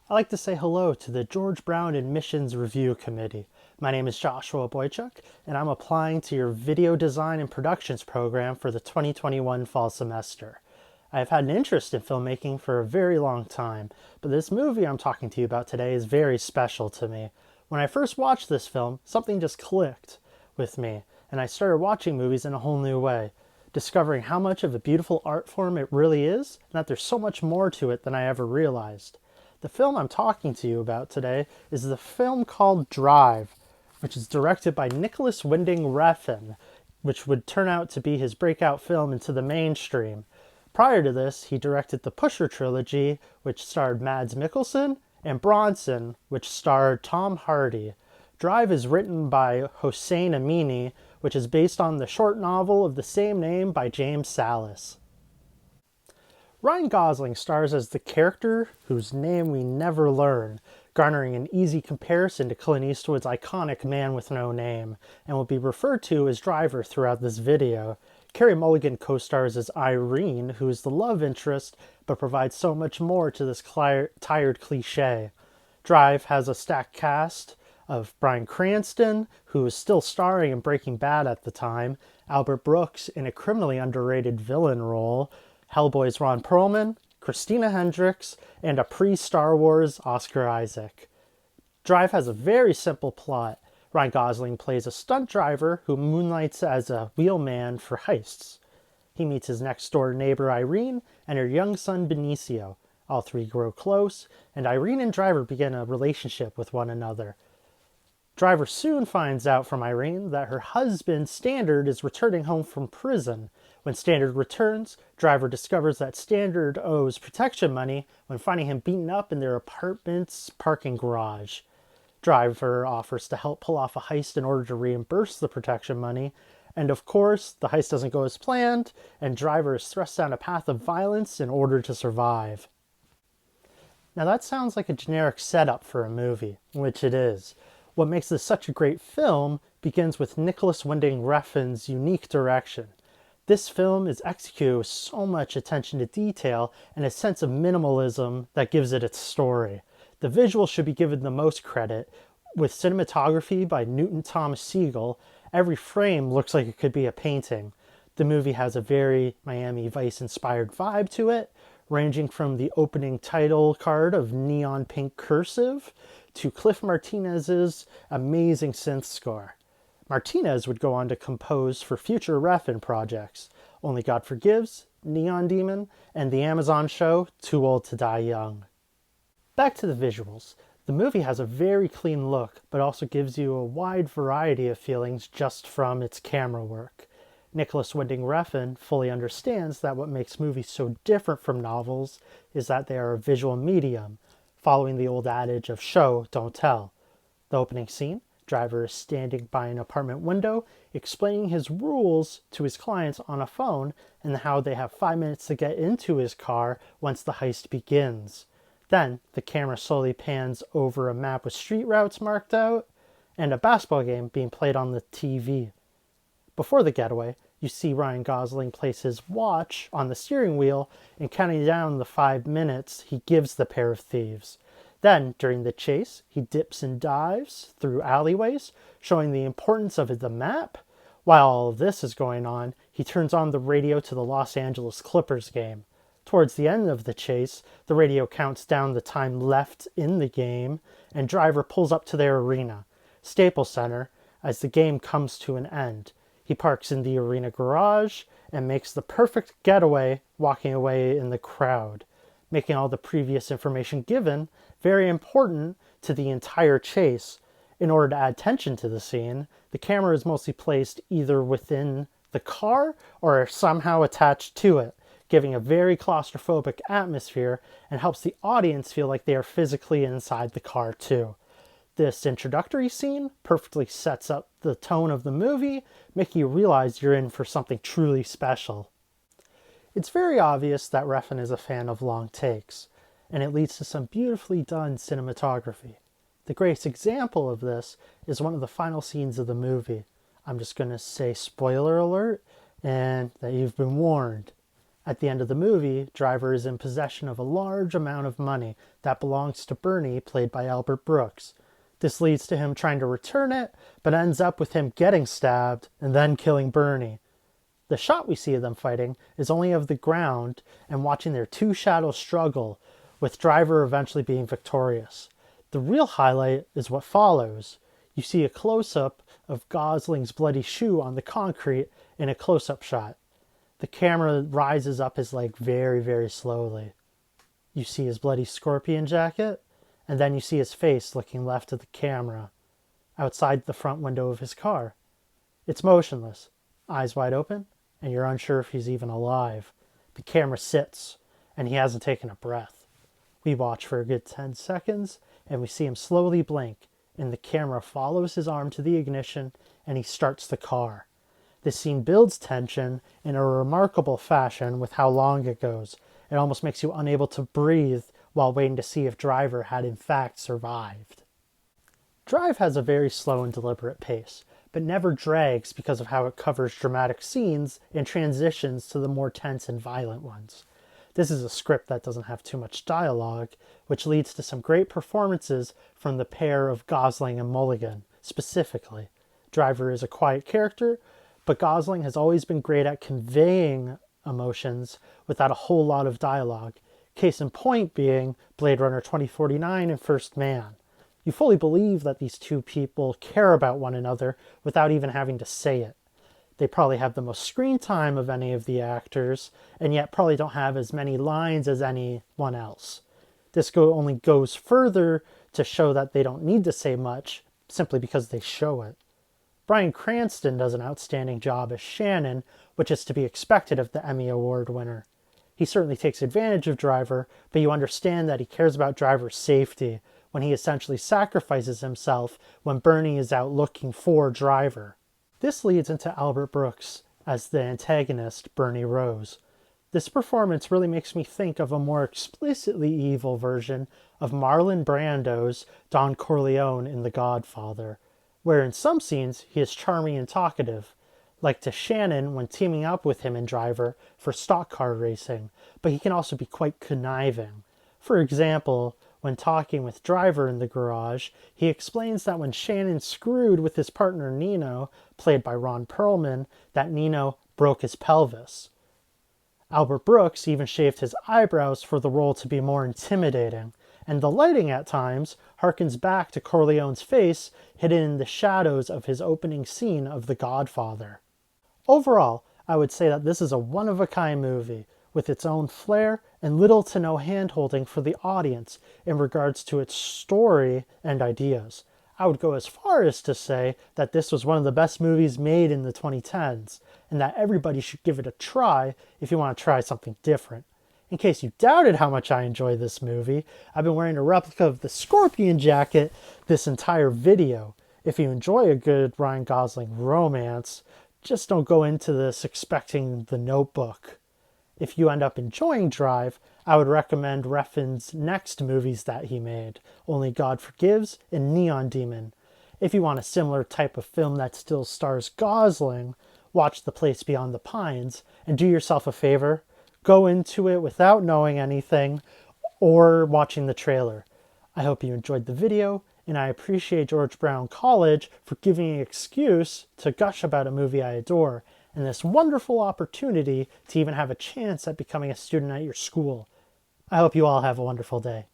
I'd like to say hello to the George Brown Admissions Review Committee. My name is Joshua Boychuk, and I'm applying to your Video Design and Productions program for the 2021 fall semester. I've had an interest in filmmaking for a very long time, but this movie I'm talking to you about today is very special to me. When I first watched this film, something just clicked with me, and I started watching movies in a whole new way, discovering how much of a beautiful art form it really is, and that there's so much more to it than I ever realized. The film I'm talking to you about today is the film called Drive, which is directed by Nicholas Winding Refn, which would turn out to be his breakout film into the mainstream. Prior to this, he directed the Pusher trilogy, which starred Mads Mikkelsen, and Bronson, which starred Tom Hardy. Drive is written by Hossein Amini, which is based on the short novel of the same name by James Sallis. Ryan Gosling stars as the character whose name we never learn, garnering an easy comparison to Clint Eastwood's iconic Man with No Name, and will be referred to as Driver throughout this video. Carey Mulligan co-stars as Irene, who is the love interest, but provides so much more to this tired cliche. Drive has a stacked cast of Bryan Cranston, who is still starring in Breaking Bad at the time, Albert Brooks in a criminally underrated villain role, Hellboy's Ron Perlman, Christina Hendricks, and a pre-Star Wars Oscar Isaac. Drive has a very simple plot. Ryan Gosling plays a stunt driver who moonlights as a wheelman for heists. He meets his next-door neighbor Irene and her young son Benicio. All three grow close, and Irene and Driver begin a relationship with one another. Driver soon finds out from Irene that her husband, Standard, is returning home from prison. When Standard returns, Driver discovers that Standard owes protection money when finding him beaten up in their apartment's parking garage. Driver offers to help pull off a heist in order to reimburse the protection money, and of course, the heist doesn't go as planned, and Driver is thrust down a path of violence in order to survive. Now that sounds like a generic setup for a movie, which it is. What makes this such a great film begins with Nicholas Winding Refn's unique direction. This film is executed with so much attention to detail and a sense of minimalism that gives it its story. The visuals should be given the most credit. With cinematography by Newton Thomas Sigel, every frame looks like it could be a painting. The movie has a very Miami Vice-inspired vibe to it, ranging from the opening title card of neon pink cursive to Cliff Martinez's amazing synth score. Martinez would go on to compose for future Refn projects, Only God Forgives, Neon Demon, and The Amazon Show, Too Old to Die Young. Back to the visuals. The movie has a very clean look, but also gives you a wide variety of feelings just from its camera work. Nicholas Winding Refn fully understands that what makes movies so different from novels is that they are a visual medium, following the old adage of show, don't tell. The opening scene, Driver is standing by an apartment window, explaining his rules to his clients on a phone and how they have 5 minutes to get into his car once the heist begins. Then, the camera slowly pans over a map with street routes marked out and a basketball game being played on the TV. Before the getaway, you see Ryan Gosling place his watch on the steering wheel and counting down the 5 minutes he gives the pair of thieves. Then, during the chase, he dips and dives through alleyways, showing the importance of the map. While all of this is going on, he turns on the radio to the Los Angeles Clippers game. Towards the end of the chase, the radio counts down the time left in the game, and Driver pulls up to their arena, Staples Center, as the game comes to an end. He parks in the arena garage and makes the perfect getaway, walking away in the crowd, making all the previous information given very important to the entire chase. In order to add tension to the scene, the camera is mostly placed either within the car or somehow attached to it, giving a very claustrophobic atmosphere and helps the audience feel like they are physically inside the car too. This introductory scene perfectly sets up the tone of the movie, making you realize you're in for something truly special. It's very obvious that Refn is a fan of long takes, and it leads to some beautifully done cinematography. The greatest example of this is one of the final scenes of the movie. I'm just going to say spoiler alert, and that you've been warned. At the end of the movie, Driver is in possession of a large amount of money that belongs to Bernie, played by Albert Brooks. This leads to him trying to return it, but ends up with him getting stabbed and then killing Bernie. The shot we see of them fighting is only of the ground and watching their two shadows struggle, with Driver eventually being victorious. The real highlight is what follows. You see a close-up of Gosling's bloody shoe on the concrete in a close-up shot. The camera rises up his leg very, very slowly. You see his bloody scorpion jacket, and then you see his face looking left of the camera, outside the front window of his car. It's motionless, eyes wide open, and you're unsure if he's even alive. The camera sits, and he hasn't taken a breath. We watch for a good 10 seconds, and we see him slowly blink, and the camera follows his arm to the ignition, and he starts the car. This scene builds tension in a remarkable fashion with how long it goes. It almost makes you unable to breathe while waiting to see if Driver had in fact survived. Drive has a very slow and deliberate pace, but never drags because of how it covers dramatic scenes and transitions to the more tense and violent ones. This is a script that doesn't have too much dialogue, which leads to some great performances from the pair of Gosling and Mulligan, specifically. Driver is a quiet character, but Gosling has always been great at conveying emotions without a whole lot of dialogue. Case in point being Blade Runner 2049 and First Man. You fully believe that these two people care about one another without even having to say it. They probably have the most screen time of any of the actors, and yet probably don't have as many lines as anyone else. This only goes further to show that they don't need to say much, simply because they show it. Bryan Cranston does an outstanding job as Shannon, which is to be expected of the Emmy Award winner. He certainly takes advantage of Driver, but you understand that he cares about Driver's safety when he essentially sacrifices himself when Bernie is out looking for Driver. This leads into Albert Brooks as the antagonist, Bernie Rose. This performance really makes me think of a more explicitly evil version of Marlon Brando's Don Corleone in The Godfather, where in some scenes he is charming and talkative, like to Shannon when teaming up with him and Driver for stock car racing, but he can also be quite conniving. For example, when talking with Driver in the garage, he explains that when Shannon screwed with his partner Nino, played by Ron Perlman, that Nino broke his pelvis. Albert Brooks even shaved his eyebrows for the role to be more intimidating, and the lighting at times harkens back to Corleone's face hidden in the shadows of his opening scene of The Godfather. Overall, I would say that this is a one-of-a-kind movie, with its own flair and little to no hand-holding for the audience in regards to its story and ideas. I would go as far as to say that this was one of the best movies made in the 2010s, and that everybody should give it a try if you want to try something different. In case you doubted how much I enjoy this movie, I've been wearing a replica of the Scorpion jacket this entire video. If you enjoy a good Ryan Gosling romance, just don't go into this expecting The Notebook. If you end up enjoying Drive, I would recommend Refn's next movies that he made, Only God Forgives and Neon Demon. If you want a similar type of film that still stars Gosling, watch The Place Beyond the Pines, and do yourself a favor, go into it without knowing anything or watching the trailer. I hope you enjoyed the video, and I appreciate George Brown College for giving me an excuse to gush about a movie I adore, and this wonderful opportunity to even have a chance at becoming a student at your school. I hope you all have a wonderful day.